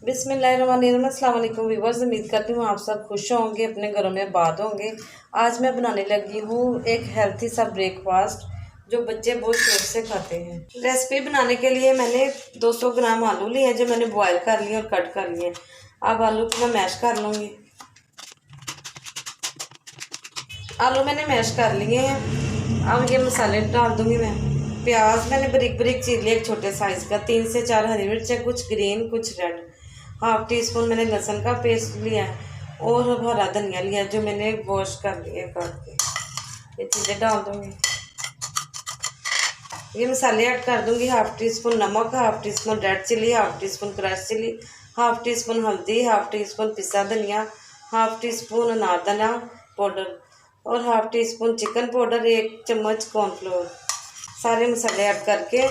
बिस्मिल्लाहिर्रहमानिर्रहीम। अस्सलाम वालेकुम व्यूअर्स, उम्मीद करती हूँ आप सब खुश होंगे, अपने घरों में आबाद होंगे। आज मैं बनाने लगी हूँ एक हेल्थी सा ब्रेकफास्ट जो बच्चे बहुत शौक से खाते हैं। रेसिपी बनाने के लिए मैंने 200 ग्राम आलू लिए हैं जो मैंने बॉयल कर लिए और कट कर लिए। अब आलू को मैं मैश कर लूँगी। आलू मैंने मैश कर लिए हैं। अब ये मसाले डाल दूँगी मैं। प्याज मैंने बारीक बारीक चीर लिया एक छोटे साइज़ का, 3 से 4 हरी मिर्चें, कुछ ग्रीन कुछ रेड। हाफ टी स्पून मैंने लहसुन का पेस्ट लिया है और हरा धनिया लिया जो मैंने वॉश कर लिया काट के। ये चीज़ें डाल दूँगी। ये मसाले ऐड कर दूँगी। हाफ टी स्पून नमक, half teaspoon red chilli, half teaspoon crush chilli, half teaspoon हल्दी, हाफ टी स्पून पिसा धनिया, हाफ टी स्पून अनारदाना पाउडर और half teaspoon chicken powder, 1 चम्मच कॉर्नफ्लोर। सारे मसाले ऐड करके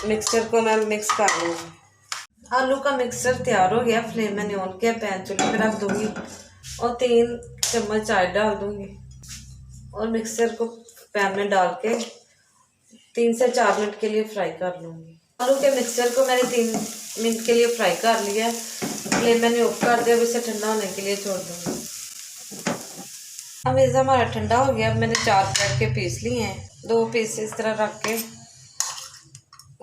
मिक्सचर को मैं मिक्स कर लूँगी। आलू का मिक्सचर तैयार हो गया। फ्लेम मैंने ऑन किया, पैन चूल्हे पे रख दूँगी और 3 चम्मच ऑयल डाल दूँगी और मिक्सचर को पैन में डाल के 3 से 4 मिनट के लिए फ्राई कर लूँगी। आलू के मिक्सचर को मैंने 3 मिनट के लिए फ्राई कर लिया। फ्लेम मैंने ऑफ कर दिया। अब इसे ठंडा होने के लिए छोड़ दूँगी। अब ये हमारा ठंडा हो गया। अब मैंने 4 ब्रेड के पीस लिए हैं। 2 पीस इस तरह रख के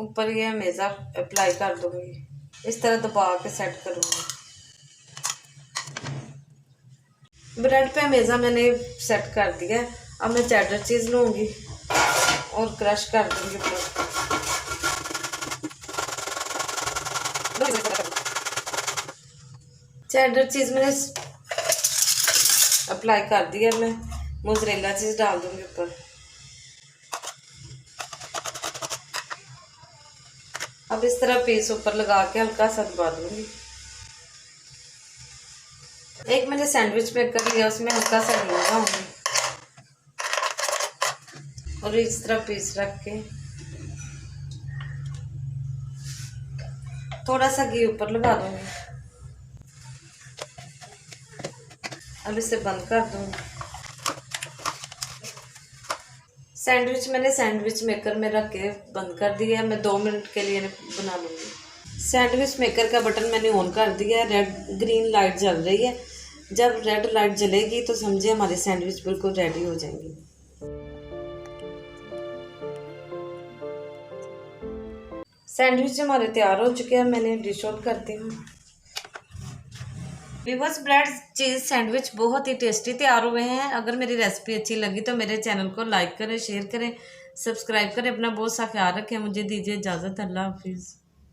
ऊपर ये मेज़ा अप्लाई कर दूँगी। इस तरह दबा के सेट करूँगी। ब्रेड पे मेज़ा मैंने सेट कर दिया। अब मैं चेडर चीज़ लूँगी और क्रश कर दूँगी पूरा। चेडर चीज़ मैंने अप्लाई कर दिया। मैं मोज़रेला चीज़ डाल दूँगी ऊपर। अब इस तरह पीस ऊपर लगा के हल्का सा दबा दूँगी। एक मैंने सैंडविच मेकर लिया, उसमें हल्का सा घी लगाऊंगी और इस तरह पीस रख के थोड़ा सा घी ऊपर लगा दूँगी। अब इसे बंद कर दूँगी। सैंडविच मैंने सैंडविच मेकर में रख के बंद कर दिया है। मैं 2 मिनट के लिए बना लूँगी। सैंडविच मेकर का बटन मैंने ऑन कर दिया है। रेड ग्रीन लाइट जल रही है। जब रेड लाइट जलेगी तो समझिए हमारे सैंडविच बिल्कुल रेडी हो जाएंगे। सैंडविच हमारे तैयार हो चुके हैं। मैंने डिश आउट करती हूँ। व्यूअर्स, ब्रेड चीज़ सैंडविच बहुत ही टेस्टी तैयार हुए हैं। अगर मेरी रेसिपी अच्छी लगी तो मेरे चैनल को लाइक करें, शेयर करें, सब्सक्राइब करें। अपना बहुत सा ख्याल रखें। मुझे दीजिए इजाज़त। अल्लाह हाफिज़।